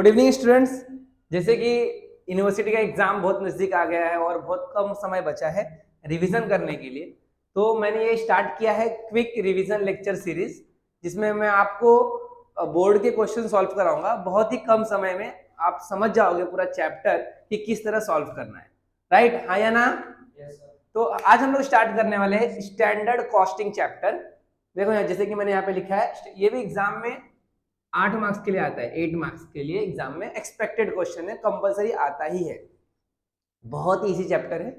Good evening students. जैसे कि university का एग्जाम बहुत नजदीक आ गया है और बहुत कम समय बचा है रिवीजन करने के लिए, तो मैंने ये स्टार्ट किया है क्विक रिवीजन लेक्चर सीरीज, जिसमें मैं आपको बोर्ड के क्वेश्चन सॉल्व कराऊंगा। बहुत ही कम समय में आप समझ जाओगे पूरा चैप्टर कि किस तरह सॉल्व करना है। राइट, हाँ या ना? तो आज हम लोग स्टार्ट करने वाले हैं स्टैंडर्ड कॉस्टिंग चैप्टर। देखो यहाँ, जैसे कि मैंने यहाँ पे लिखा है, ये भी एग्जाम में 8 मार्क्स के लिए आता है। 8 मार्क्स के लिए एग्जाम में एक्सपेक्टेड क्वेश्चन है, कंपलसरी आता ही है। बहुत ही इजी चैप्टर है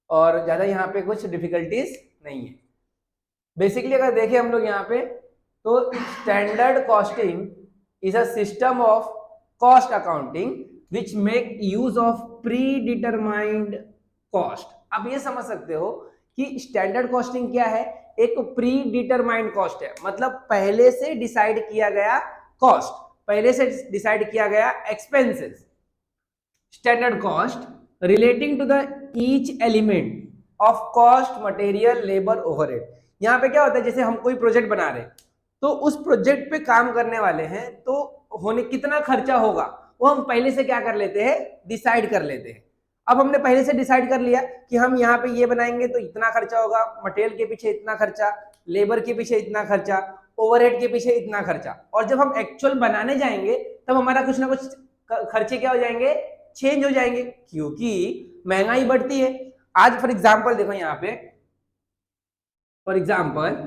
और ज्यादा यहाँ पे कुछ डिफिकल्टीज नहीं है। बेसिकली अगर देखें हम लोग यहाँ पे, तो standard costing is a system of cost accounting which make use of pre determined cost. आप ये समझ सकते हो कि स्टैंडर्ड कॉस्टिंग क्या है। एक प्री डिटरमाइंड कॉस्ट है, मतलब पहले से डिसाइड किया गया कॉस्ट, पहले से डिसाइड किया गया expenses. Standard cost relating to the each element of cost, material, labour, overhead. यहाँ पे क्या होता है, जैसे हम कोई प्रोजेक्ट बना रहे हैं, तो उस प्रोजेक्ट पे काम करने वाले हैं, तो होने कितना खर्चा होगा वो हम पहले से क्या कर लेते हैं, डिसाइड कर लेते हैं। अब हमने पहले से डिसाइड कर लिया कि हम यहाँ पे ये बनाएंगे तो इतना खर्चा होगा, मटेरियल के पीछे इतना खर्चा, लेबर के पीछे इतना खर्चा, ओवरहेड के पीछे इतना खर्चा। और जब हम एक्चुअल बनाने जाएंगे तब हमारा कुछ ना कुछ खर्चे क्या हो जाएंगे, चेंज हो जाएंगे, क्योंकि महंगाई बढ़ती है। आज फॉर एग्जाम्पल देखो यहाँ पे, फॉर एग्जाम्पल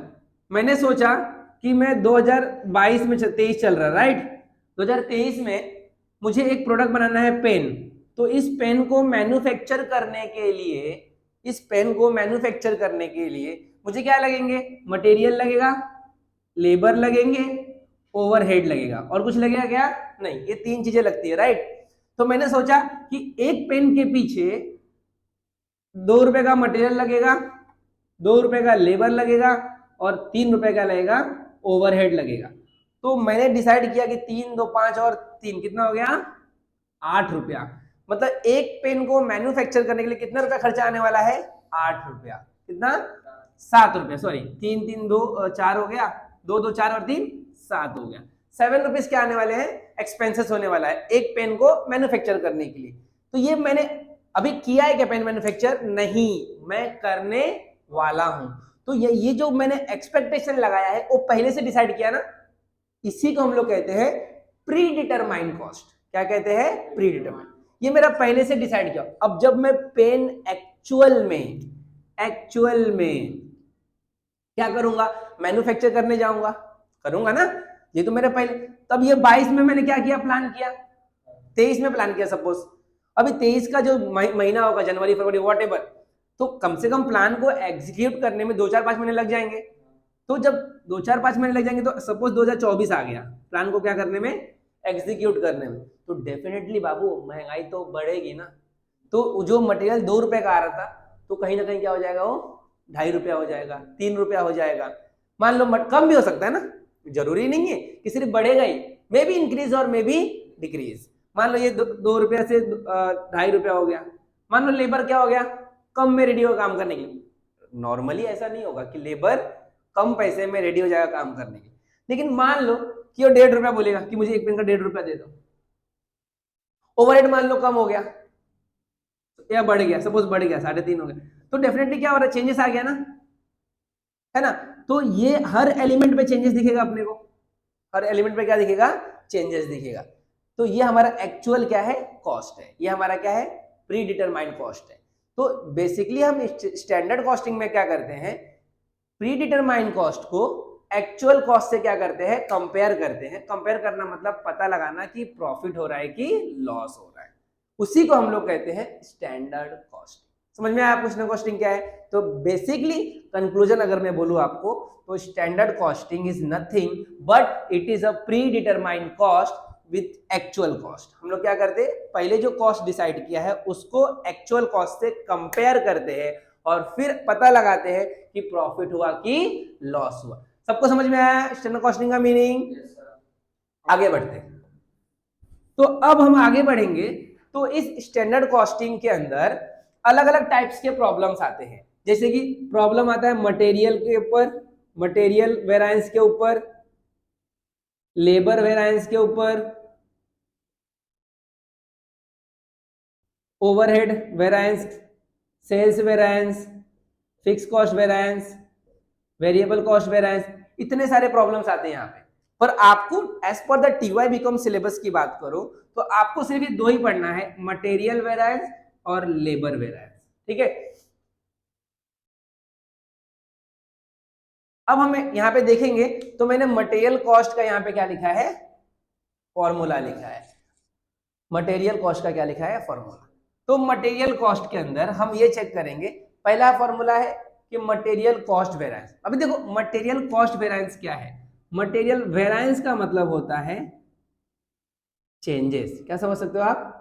मैंने सोचा कि मैं 2022 में 23 चल रहा, राइट, 2023 में मुझे एक प्रोडक्ट बनाना है, पेन। तो इस पेन को मैन्युफैक्चर करने के लिए, इस पेन को मैन्युफैक्चर करने के लिए मुझे क्या लगेंगे, मटेरियल लगेगा, लेबर लगेंगे, ओवरहेड लगेगा, और कुछ लगेगा क्या? नहीं, ये 3 चीजें लगती है, राइट। तो मैंने सोचा कि एक पेन के पीछे 2 रुपए का मटेरियल लगेगा, 2 रुपए का लेबर लगेगा और 3 रुपए का लगेगा ओवरहेड लगेगा। तो मैंने डिसाइड किया कि 3 2 5 और 3 कितना हो गया, 8 रुपया। मतलब एक पेन को मैन्युफैक्चर करने के लिए कितना रुपया खर्चा आने वाला है, 8 रुपया। कितना? 7 रुपया, सॉरी, 3 3 2 4 हो गया, 2 2 4 और 3 7 हो गया। 7 रुपीज क्या आने वाले हैं, एक्सपेंसेस होने वाला है एक पेन को मैन्युफैक्चर करने के लिए। तो ये मैंने अभी किया है क्या पेन मैन्युफैक्चर? नहीं, मैं करने वाला हूं। तो ये जो मैंने एक्सपेक्टेशन लगाया है वो पहले से डिसाइड किया ना, इसी को हम लोग कहते हैं प्री डिटरमाइंड कॉस्ट। क्या कहते हैं? Pre determined. ये मेरा पहले से डिसाइड किया। अब जब मैं पेन एक्चुअल में क्या करूंगा, मैन्युफैक्चर करने जाऊंगा, करूंगा ना। ये तो मेरे पहले, तब ये 22 में मैंने क्या किया, प्लान किया, 23 में प्लान किया सपोज। अभी 23 का जो महीना होगा, जनवरी फरवरी वॉट एवर, तो कम से कम प्लान को एग्जीक्यूट करने में 2 4 5 महीने लग जाएंगे। तो जब 2 4 5 महीने लग जाएंगे, तो सपोज 2024 आ गया, प्लान को क्या करने में, एग्जीक्यूट करने में, तो डेफिनेटली बाबू महंगाई तो बढ़ेगी ना। तो जो मटेरियल 2 रुपए का आ रहा था, तो कहीं ना कहीं क्या हो जाएगा, वो 2.5 रुपया हो जाएगा, 3 रुपया हो जाएगा। मान लो कम भी हो सकता है ना, जरूरी नहीं है कि सिर्फ बढ़ेगा ही, मे बी इंक्रीज और मे बी डिक्रीज। मान लो ये 2 रुपया से 2.5 रुपया हो गया। मान लो लेबर क्या हो गया, कम में रेडी हो काम करने के लिए। नॉर्मली ऐसा नहीं होगा कि लेबर कम पैसे में रेडी हो जाएगा काम करने के लिए, लेकिन मान लो कि वो 1.5 रुपया बोलेगा कि मुझे एक पेन का 1.5 रुपया दे दो। ओवरहेड मान लो कम हो गया या बढ़ गया, सपोज बढ़ गया 3.5 हो गया, तो डेफिनेटली क्या हो रहा है, चेंजेस आ गया ना, है ना। तो ये हर एलिमेंट पे चेंजेस दिखेगा अपने को, हर एलिमेंट पे क्या दिखेगा, चेंजेस दिखेगा। तो ये हमारा एक्चुअल क्या है, कॉस्ट है। ये हमारा क्या है, प्री डिटरमाइंड कॉस्ट है। तो बेसिकली हम स्टैंडर्ड कॉस्टिंग में क्या करते हैं, प्री डिटरमाइंड कॉस्ट को एक्चुअल कॉस्ट से क्या करते हैं, कंपेयर करते हैं। कंपेयर करना मतलब पता लगाना कि प्रॉफिट हो रहा है कि लॉस हो रहा है, उसी को हम लोग कहते हैं स्टैंडर्ड कॉस्ट। समझ में आया क्वेश्चन कॉस्टिंग क्या है? तो बेसिकली कंक्लूजन अगर मैं बोलूं आपको, तो standard costing is nothing but it is a pre determined cost with actual cost. हम लोग क्या करते हैं, पहले जो कॉस्ट डिसाइड किया है उसको एक्चुअल कॉस्ट से कंपेयर करते हैं और फिर पता लगाते हैं कि प्रॉफिट हुआ कि लॉस हुआ। सबको समझ में आया स्टैंडर्ड कॉस्टिंग का मीनिंग? आगे बढ़ते हैं। तो अब हम आगे बढ़ेंगे, तो इस स्टैंडर्ड कॉस्टिंग के अंदर अलग अलग टाइप्स के प्रॉब्लम्स आते हैं। जैसे कि प्रॉब्लम आता है मटेरियल के ऊपर, मटेरियल वेरायंस के ऊपर, लेबर वेरायंस के ऊपर, overhead variance, sales variance, fix cost variance, variable cost variance, इतने सारे प्रॉब्लम्स आते हैं यहाँ पे। पर आपको as per the TY BCom syllabus की बात करो तो आपको सिर्फ ये दो ही पढ़ना है, मटेरियल वेरिएंस और लेबर वेरिएंस, ठीक है। अब हमें यहाँ पे देखेंगे तो मैंने मटेरियल कॉस्ट का यहाँ पे क्या लिखा है, फॉर्मूला लिखा है। मटेरियल कॉस्ट का क्या लिखा है, फॉर्मूला। तो मटेरियल कॉस्ट के अंदर हम ये चेक करेंगे, पहला फॉर्मूला है कि मटेरियल कॉस्ट वेरिएंस। अभी देखो मटेरियल कॉस्ट वेरिएंस क्या है, मटेरियल वेरिएंस का मतलब होता है चेंजेस। क्या समझ सकते हो आप,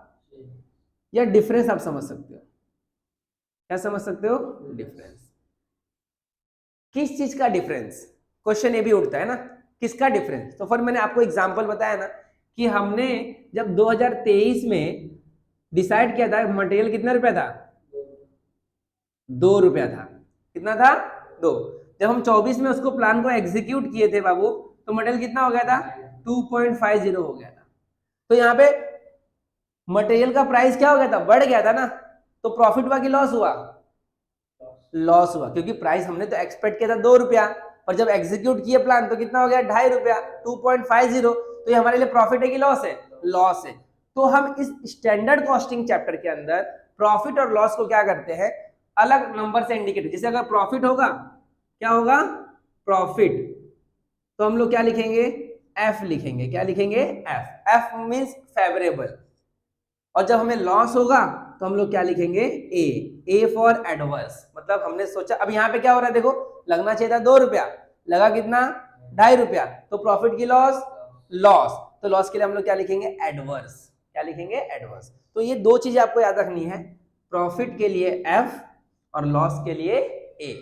या डिफरेंस आप समझ सकते हो, क्या समझ सकते हो, डिफरेंस। किस चीज का डिफरेंस, क्वेश्चन ये भी उठता है ना, किसका डिफरेंस। तो फिर मैंने आपको एग्जांपल बताया ना कि हमने जब 2023 में डिसाइड किया था मटेरियल कितना रुपया था, 2 रुपया था। कितना था, 2। जब हम 24 में उसको प्लान को एग्जीक्यूट किए थे बाबू, तो मटेरियल कितना हो गया था, 2.50 हो गया था। तो यहाँ पे मटेरियल का प्राइस क्या हो गया था, बढ़ गया था ना। तो प्रॉफिट हुआ कि लॉस हुआ, लॉस हुआ, क्योंकि प्राइस हमने तो एक्सपेक्ट किया था 2 रुपया, पर जब एग्जीक्यूट किए प्लान तो कितना हो गया, 2.5 रुपया, 2.50। तो ये हमारे लिए प्रॉफिट है कि लॉस है, लॉस है। तो हम इस स्टैंडर्ड कॉस्टिंग चैप्टर के अंदर प्रॉफिट और लॉस को क्या करते हैं, अलग नंबर से इंडिकेट। जैसे अगर प्रॉफिट होगा, क्या होगा, प्रॉफिट, तो हम लोग क्या लिखेंगे, एफ लिखेंगे। क्या लिखेंगे, एफ। F means favourable. और जब हमें लॉस होगा तो हम लोग क्या लिखेंगे, ए। ए फॉर एडवर्स, मतलब हमने सोचा, अब यहाँ पे क्या हो रहा है देखो, लगना चाहिए था 2 रुपया, लगा कितना, 2.5 रुपया, तो प्रॉफिट की लॉस, लॉस। तो लॉस के लिए हम लोग क्या लिखेंगे, एडवर्स। क्या लिखेंगे, एडवर्स। तो ये दो चीजें आपको याद रखनी है, प्रॉफिट के लिए एफ और लॉस के लिए ए।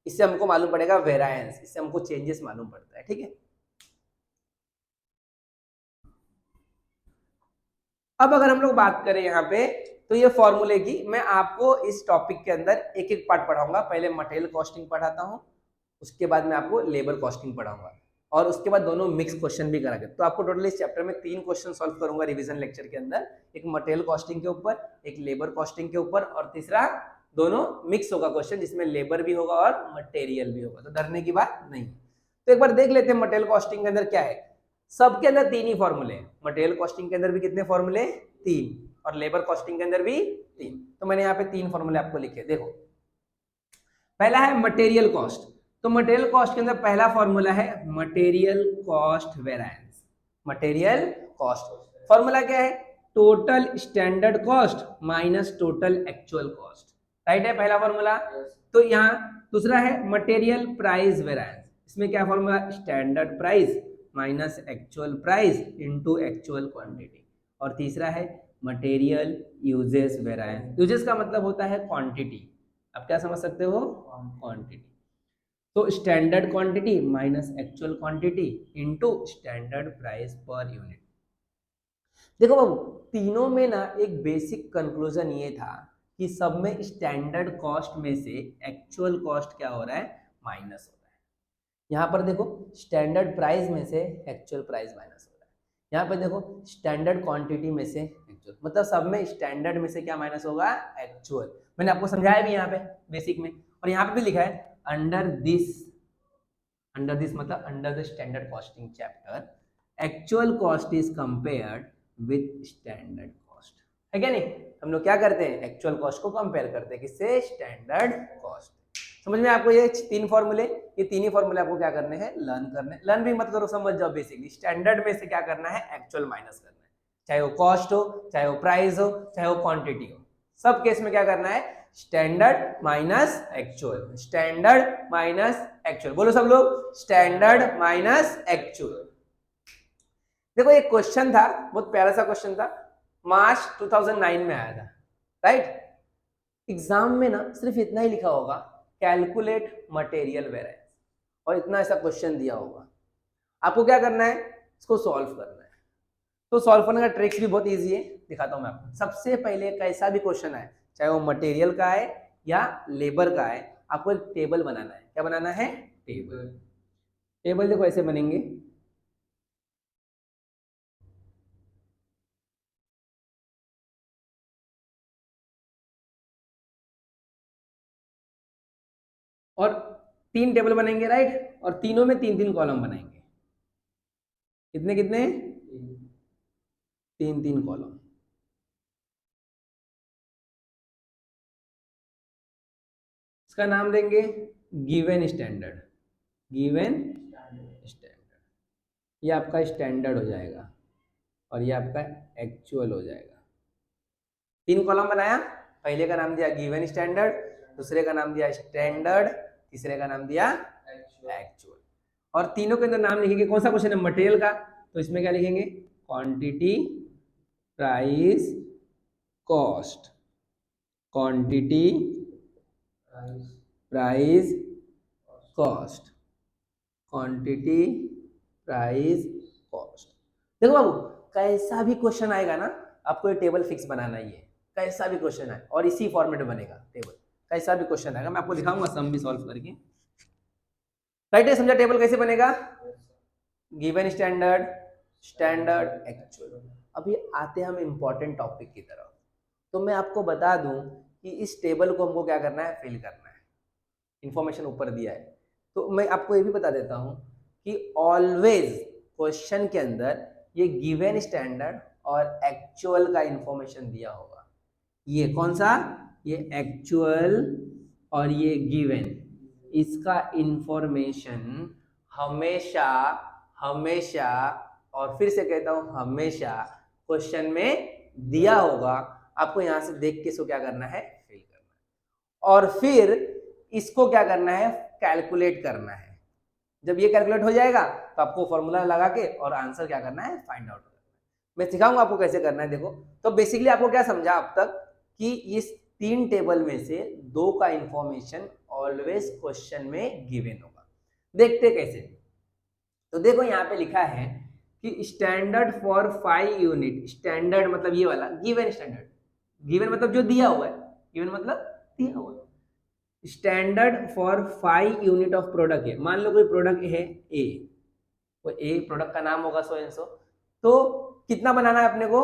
इससे हमको मालूम पड़ेगा वेरिएंस, इससे हमको चेंजेस मालूम पड़ता है, ठीक है। अब अगर हम लोग बात करें यहाँ पे, तो ये फॉर्मूले की मैं आपको इस टॉपिक के अंदर एक एक पार्ट पढ़ाऊंगा। पहले मटेरियल कॉस्टिंग पढ़ाता हूँ, उसके बाद मैं आपको लेबर कॉस्टिंग पढ़ाऊंगा, और उसके बाद दोनों मिक्स क्वेश्चन भी कराएंगे। तो आपको टोटली इस चैप्टर में 3 क्वेश्चन सॉल्व करूंगा रिवीजन लेक्चर के अंदर, एक मटेरियल कॉस्टिंग के ऊपर, एक लेबर कॉस्टिंग के ऊपर, और तीसरा दोनों मिक्स होगा क्वेश्चन, जिसमें लेबर भी होगा और मटेरियल भी होगा। तो डरने की बात नहीं। तो एक बार देख लेते हैं मटेरियल कॉस्टिंग के अंदर क्या है। सबके अंदर 3 ही फॉर्मूले हैं, मटेरियल कॉस्टिंग के अंदर भी कितने फॉर्मूले, 3, और लेबर कॉस्टिंग के अंदर भी 3। तो मैंने यहाँ पे 3 फॉर्मूले आपको लिखे, देखो। पहला है मटेरियल कॉस्ट। तो मटेरियल कॉस्ट के अंदर पहला फॉर्मूला है material cost variance. Material cost formula क्या है, total standard cost minus total actual cost, right है पहला फॉर्मूला। तो यहाँ दूसरा है मटेरियल प्राइस वेरिएंस। इसमें क्या formula, standard price minus actual price into actual quantity. और तीसरा है मटेरियल यूजेस वेरिएंस। यूजेस का मतलब होता है क्वांटिटी, आप क्या समझ सकते हो, क्वांटिटी। तो standard quantity minus actual quantity into standard price per unit. देखो बाबू, तीनों में ना एक बेसिक कंक्लूजन ये था कि सब में स्टैंडर्ड कॉस्ट में से एक्चुअल कॉस्ट क्या हो रहा है, माइनस हो रहा है। यहाँ पर देखो स्टैंडर्ड प्राइस में से एक्चुअल प्राइस माइनस हो रहा है। यहाँ पर देखो स्टैंडर्ड क्वांटिटी में से एक्चुअल, मतलब सब में स्टैंडर्ड में से क्या माइनस होगा, एक्चुअल। मैंने आपको समझाया भी यहाँ पे बेसिक में, और यहाँ पे भी लिखा है अंडर दिस, अंडर दिस मतलब under the standard costing chapter actual cost is compared with standard cost, है क्या नहीं। हम लोग क्या करते हैं, एक्चुअल कॉस्ट को कंपेयर करते हैं किससे, स्टैंडर्ड कॉस्ट। समझ में आपको ये 3 फॉर्मूले, ये 3 ही फॉर्मूले आपको क्या करने हैं, लर्न करने। लर्न भी मत करो, समझ जाओ बेसिकली। स्टैंडर्ड में से क्या करना है, एक्चुअल माइनस करना है, चाहे वो कॉस्ट हो, चाहे वो प्राइस हो, चाहे वो क्वांटिटी हो, सब केस में क्या करना है, standard minus actual, standard minus actual. बोलो सब लोग, स्टैंडर्ड माइनस एक्चुअल। देखो एक क्वेश्चन था, बहुत प्यारा सा क्वेश्चन था, मार्च 2009 में आया था, राइट। एग्जाम में ना सिर्फ इतना ही लिखा होगा, कैलकुलेट मटेरियल वेरिएंस, और इतना ऐसा क्वेश्चन दिया होगा। आपको क्या करना है, इसको सॉल्व करना है। तो सॉल्व करने का ट्रिक्स भी बहुत इजी है, दिखाता हूं मैं आपको। सबसे पहले कैसा भी क्वेश्चन है, चाहे वो मटेरियल का है या लेबर का है, आपको एक टेबल बनाना है। क्या बनाना है, टेबल। टेबल देखो ऐसे बनेंगे, और 3 टेबल बनेंगे, राइट, और तीनों में 3-3 कॉलम बनाएंगे। कितने कितने? 3-3 कॉलम। इसका नाम देंगे गिवन स्टैंडर्ड। गिवन स्टैंडर्ड, ये आपका स्टैंडर्ड हो जाएगा और ये आपका एक्चुअल हो जाएगा। 3 कॉलम बनाया, पहले का नाम दिया गिवन स्टैंडर्ड, दूसरे का नाम दिया स्टैंडर्ड, तीसरे का नाम दिया एक्चुअल। और तीनों के अंदर नाम लिखेंगे, कौन सा क्वेश्चन है? मटेरियल का, तो इसमें क्या लिखेंगे? Quantity, price, cost. Quantity, price, cost. Quantity, price, cost. देखो बाबू, कैसा भी क्वेश्चन आएगा ना, आपको ये टेबल फिक्स बनाना ही है। कैसा भी क्वेश्चन आए और इसी फॉर्मेट में बनेगा टेबल। कैसा भी क्वेश्चन आएगा, मैं आपको दिखाऊंगा सम भी सॉल्व करके। राइट है? समझा टेबल कैसे बनेगा? Given standard, standard, actual. अभी आते हम इंपॉर्टेंट टॉपिक की तरफ। तो मैं आपको बता दूं कि इस टेबल को हमको क्या करना है? फिल करना है। इंफॉर्मेशन ऊपर दिया है, तो मैं आपको ये भी बता देता हूं कि ऑलवेज क्वेश्चन के अंदर ये गिवन स्टैंडर्ड और एक्चुअल का इंफॉर्मेशन दिया होगा। ये कौन सा? ये एक्चुअल और ये गिवन, इसका इंफॉर्मेशन हमेशा हमेशा, और फिर से कहता हूं हमेशा, क्वेश्चन में दिया होगा। आपको यहां से देख के इसको क्या करना है? फिल करना है। और फिर इसको क्या करना है? कैलकुलेट करना है। जब ये कैलकुलेट हो जाएगा तो आपको फॉर्मूला लगा के और आंसर क्या करना है? फाइंड आउट करना है। मैं सिखाऊंगा आपको कैसे करना है। देखो, तो बेसिकली आपको क्या समझा अब तक कि इस 3 टेबल में से 2 का इंफॉर्मेशन ऑलवेज क्वेश्चन में गिवन होगा। देखते कैसे? तो देखो यहाँ पे लिखा है कि स्टैंडर्ड फॉर 5 यूनिट। स्टैंडर्ड मतलब ये वाला गिवन स्टैंडर्ड। गिवन मतलब जो दिया हुआ है, गिवन मतलब दिया हुआ है। Standard for 5 unit of product है। मान लो कोई प्रोडक्ट है ए, वो ए प्रोडक्ट का नाम होगा सो एंड सो। तो कितना बनाना है अपने को?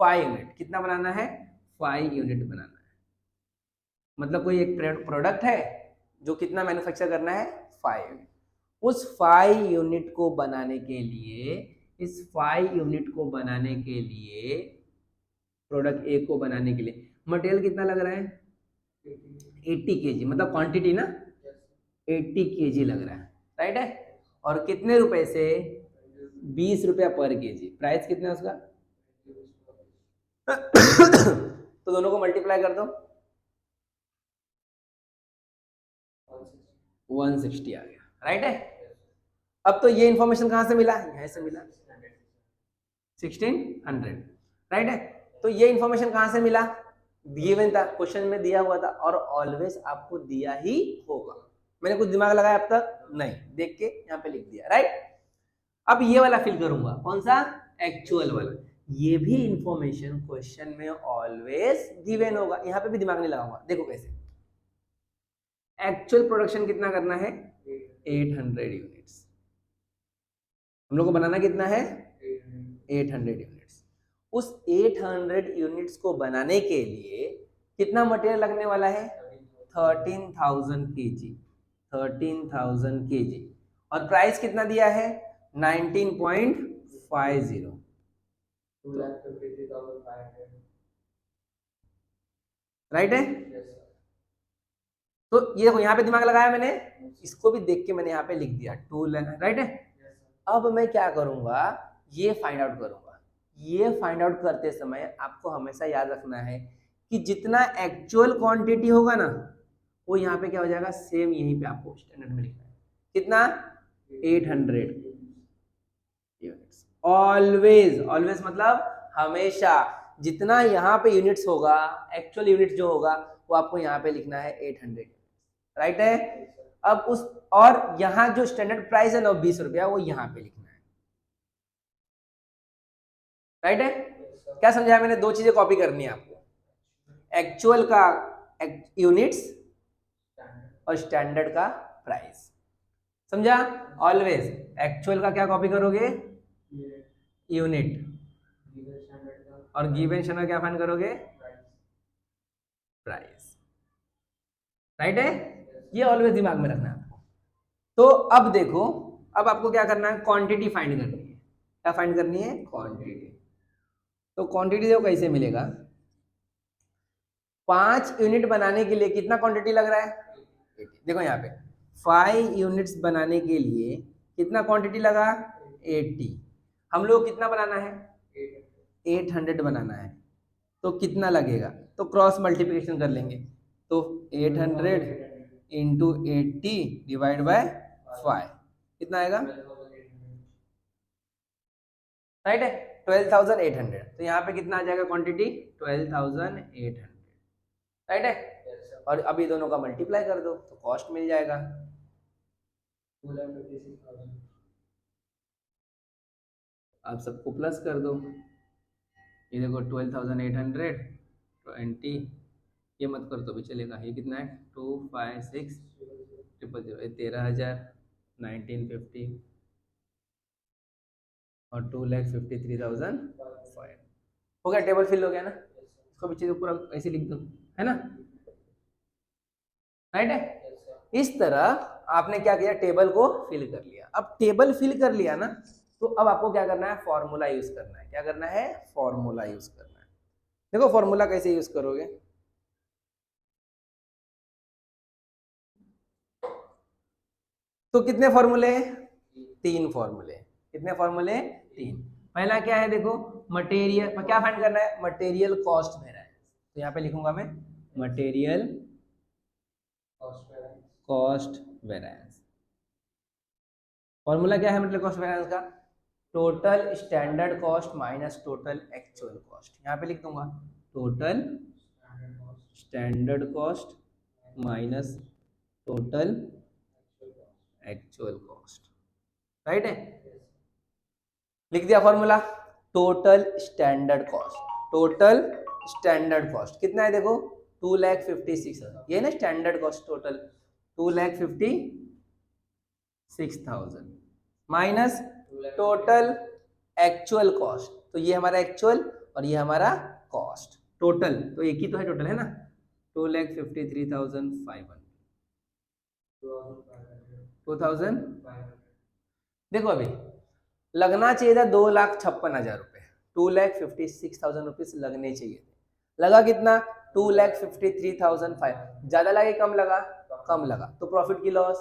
5 यूनिट। कितना बनाना है? 5 यूनिट बनाना है। मतलब कोई एक प्रोडक्ट है जो कितना मैन्युफैक्चर करना है? 5 यूनिट। उस 5 यूनिट को बनाने के लिए, इस 5 यूनिट को बनाने के लिए, प्रोडक्ट ए को बनाने के लिए मटेरियल कितना लग रहा है? 80 kg, मतलब क्वांटिटी ना, 80 kg लग रहा है, राइट है। और कितने रुपए से? 20 रुपया पर केजी। प्राइस कितना है उसका? तो दोनों को मल्टीप्लाई कर दो, 160 आ गया, राइट है। अब तो ये इंफॉर्मेशन कहां से मिला? यहां से मिला, 1600, राइट है। तो ये इंफॉर्मेशन कहां से मिला? गिवन था, क्वेश्चन में दिया हुआ था, और ऑलवेज आपको दिया ही होगा। मैंने कुछ दिमाग लगाया अब तक? नहीं, देख के यहाँ पे लिख दिया, राइट। अब ये वाला फिल करूंगा, कौन सा? एक्चुअल वाला। ये भी इंफॉर्मेशन क्वेश्चन में ऑलवेज गिवन होगा, यहाँ पे भी दिमाग नहीं लगाऊंगा। देखो कैसे। एक्चुअल प्रोडक्शन कितना करना है? 800 यूनिट्स। हम लोग को बनाना कितना है? 800 यूनिट्स। उस 800 यूनिट्स को बनाने के लिए कितना मटेरियल लगने वाला है? 13,000 kg। 13,000 kg। और प्राइस कितना दिया है? 19.50। राइट है। तो ये देखो, यहाँ पे दिमाग लगाया मैंने, इसको भी देख के मैंने यहाँ पे लिख दिया 2 लाख, राइट है। अब मैं क्या करूंगा? ये फाइंड आउट करूंगा। ये फाइंड आउट करते समय आपको हमेशा याद रखना है कि जितना एक्चुअल क्वांटिटी होगा ना, वो यहाँ पे क्या हो जाएगा? सेम यहीं पे आपको स्टैंडर्ड में लिखना है। कितना? 800 यूनिट्स। ऑलवेज, ऑलवेज मतलब हमेशा, जितना यहाँ पे यूनिट्स होगा, एक्चुअल यूनिट जो होगा, वो आपको यहाँ पे लिखना है 800, राइट है। अब उस, और यहाँ जो स्टैंडर्ड प्राइस है ना 20 रुपया, वो यहाँ पे लिखना है, राइट है। क्या समझाया मैंने? 2 चीजें कॉपी करनी है आपको, एक्चुअल का यूनिट्स और स्टैंडर्ड का प्राइस। समझा? ऑलवेज एक्चुअल का क्या कॉपी करोगे? यूनिट। और गिवन स्टैंडर्ड क्या फाइंड करोगे? प्राइस, राइट है। ये ऑलवेज दिमाग में रखना है आपको। तो अब देखो, अब आपको क्या करना है, क्वांटिटी फाइंड करनी है। क्या फाइंड करनी है? क्वांटिटी। तो क्वांटिटी देखो कैसे मिलेगा। 5 यूनिट बनाने के लिए कितना क्वांटिटी लग रहा है? 80। देखो यहाँ पे 5 यूनिट्स बनाने के लिए कितना क्वांटिटी लगा? 80। हम लोग कितना बनाना है? 800 बनाना है। तो कितना लगेगा? तो क्रॉस मल्टीप्लिकेशन कर लेंगे। तो 800 इंटू 80 डिवाइड बाय 5 कितना आएगा? राइट है, 12,800। तो यहाँ पे कितना आ जाएगा क्वांटिटी? 12,800। राइट है। और अभी दोनों का मल्टीप्लाई कर दो तो कॉस्ट मिल जाएगा। आप सबको प्लस कर दो। ये देखो 12,800 20, ये मत कर तो भी चलेगा। ये कितना है? 256,000, 13,000, 1950 और 2,53,500 हो गया। टेबल फिल हो गया ना? इसको पीछे तो पूरा ऐसे लिख दो, है ना? राइट है। इस तरह आपने क्या किया? टेबल को फिल कर लिया। अब टेबल फिल कर लिया ना, तो अब आपको क्या करना है? फॉर्मूला यूज करना है। क्या करना है? फॉर्मूला यूज करना है। देखो फॉर्मूला कैसे यूज करोगे। तो कितने फॉर्मूले? 3 फॉर्मूले। कितने फॉर्मूले? 3। पहला क्या है? देखो मटेरियल, क्या फाइंड करना है? Material cost variance. तो यहाँ पे लिखूंगा मैं मटेरियल कॉस्ट वेरिएंस। फॉर्मूला क्या है मटेरियल कॉस्ट वेरिएंस का? Total standard cost minus total actual cost. यहाँ पे लिख दूंगा total standard cost minus total actual cost. Right है, लिख दिया formula. Total standard cost, total standard cost कितना है? देखो 2,56,000, ये ना standard cost total 2,56,000 minus total actual cost. तो ये हमारा एक्चुअल और ये हमारा कॉस्ट। टोटल तो एक ही तो है, टोटल है ना? 2,53,500 2000। देखो अभी लगना चाहिए था 2,56,000 रुपए, 2,56,000 रुपीज लगने चाहिए थे। लगा कितना? 2,53,500। ज्यादा लगे कम लगा? कम लगा। तो प्रॉफिट की लॉस?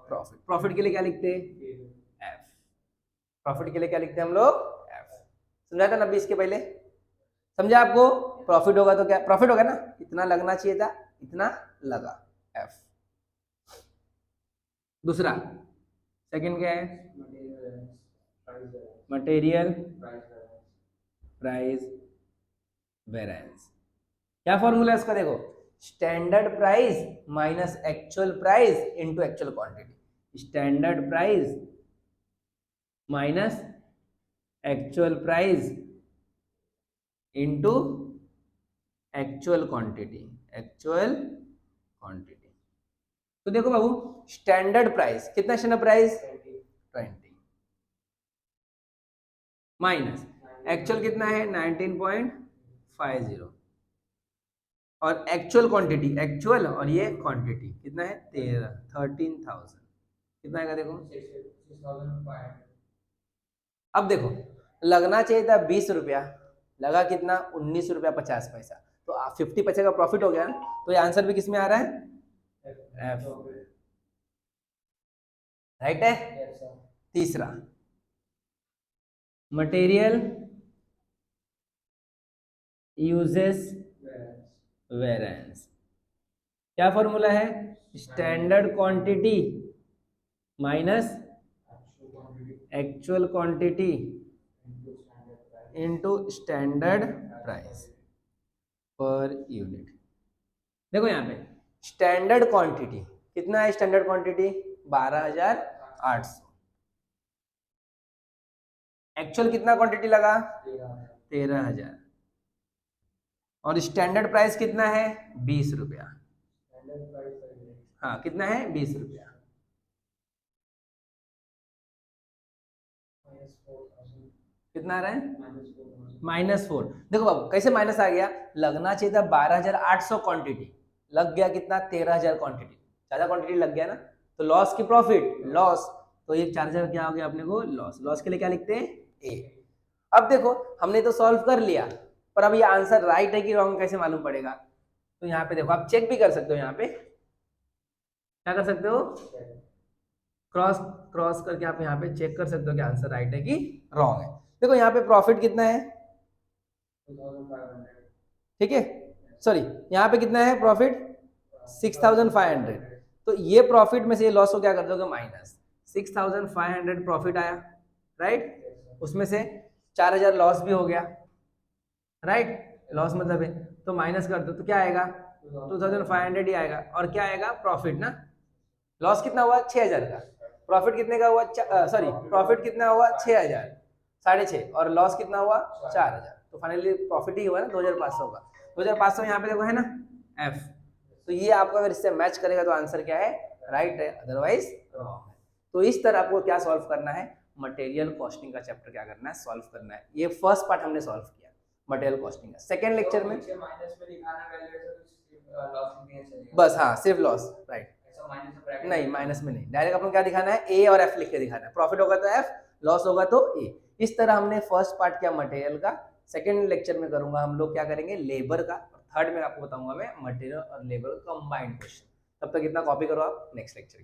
प्रॉफिट। प्रॉफिट के लिए क्या लिखते हैं? एफ। प्रॉफिट के लिए क्या लिखते हैं हम लोग? एफ। समझा था ना 20 के पहले? समझा आपको? प्रॉफिट होगा तो क्या? प्रॉफिट होगा ना, इतना लगना चाहिए था, इतना लगा, एफ। दूसरा सेकंड क्या है? Material price variance. क्या फॉर्मूला है इसका? देखो standard price minus actual price into actual quantity. Standard price minus actual price into actual quantity, actual quantity. तो देखो बाबू स्टैंडर्ड प्राइस कितना? स्टैंडर्ड प्राइस 20 माइनस एक्चुअल कितना है? 19.50 और एक्चुअल क्वांटिटी, एक्चुअल और ये क्वांटिटी कितना है? 13,000। कितना आएगा देखो? 6,500। अब देखो लगना चाहिए था 20 रुपया, लगा कितना? 19 रुपया 50 पैसा। तो 50 पैसे का प्रॉफिट हो गया ना? तो ये आंसर भी किसमें आ रहा है? एफ। राइट है। तीसरा मटेरियल यूजेस वेरिएंस। क्या फॉर्मूला है? Standard quantity minus actual quantity into standard price per unit. देखो यहाँ पे स्टैंडर्ड क्वांटिटी कितना है? Standard quantity 12,800। एक्चुअल कितना क्वांटिटी लगा? 13,000। और स्टैंडर्ड प्राइस कितना है? 20 रुपया। हाँ कितना है? 20 रुपया। कितना आ रहा है? -4। देखो बाबू कैसे माइनस आ गया? लगना चाहिए था 12,800 क्वांटिटी, लग गया कितना? 13,000 क्वांटिटी। ज्यादा क्वांटिटी लग गया ना, तो लॉस की प्रॉफिट लॉस, तो ये 4000 क्या हो गया अपने को लॉस। लॉस के लिए क्या लिखते हैं ए। अब देखो हमने तो सॉल्व कर लिया, पर अब ये आंसर राइट है कि रॉन्ग कैसे मालूम पड़ेगा? तो यहाँ पे देखो आप चेक भी कर सकते हो, यहाँ पे क्या कर सकते हो, क्रॉस क्रॉस करके आप यहाँ पे चेक कर सकते हो कि आंसर राइट है कि रॉन्ग है। देखो यहाँ पे प्रॉफिट कितना है, 2500। ठीक है, सॉरी यहाँ पे कितना है प्रॉफिट 6500। तो ये प्रॉफिट में से ये लॉस को क्या कर दोगे माइनस, 6500 प्रॉफिट आया राइट, उसमें से 4000 लॉस भी हो गया राइट, लॉस मतलब है, तो माइनस कर दो तो क्या आएगा 2500 ही आएगा, और क्या आएगा प्रॉफिट ना, लॉस कितना हुआ 6000 का, प्रॉफिट कितने का हुआ, सॉरी प्रॉफिट कितना हुआ 6000, 6.5, और लॉस कितना हुआ 4000, तो फाइनली प्रॉफिट ही हुआ ना 2500 का। 2500 यहाँ पे देखो है ना एफ, तो ये आपको अगर इससे मैच करेगा तो आंसर क्या है राइट है, अदरवाइज रॉन्ग है। तो इस तरह आपको क्या सॉल्व करना है, मटेरियल कॉस्टिंग का चैप्टर क्या करना है सॉल्व करना है। ये फर्स्ट पार्ट हमने सॉल्व किया मटेरियल कॉस्टिंग का। सेकंड लेक्चर में माइनस में दिखाना वैल्यू लॉस लिखने चलेगा, बस हाँ सिर्फ लॉस राइट, ऐसा माइनस ब्रैकेट नहीं माइनस में नहीं, डायरेक्ट अपन क्या दिखाना है ए और एफ लिख के दिखाना है, प्रॉफिट होगा तो एफ, लॉस होगा तो ए। इस तरह हमने फर्स्ट पार्ट किया मटेरियल का। सेकंड लेक्चर में करूंगा हम लोग क्या करेंगे लेबर का, और थर्ड में आपको बताऊंगा मैं मटेरियल और लेबर का कंबाइंड क्वेश्चन। तब तक इतना कॉपी करो आप नेक्स्ट लेक्चर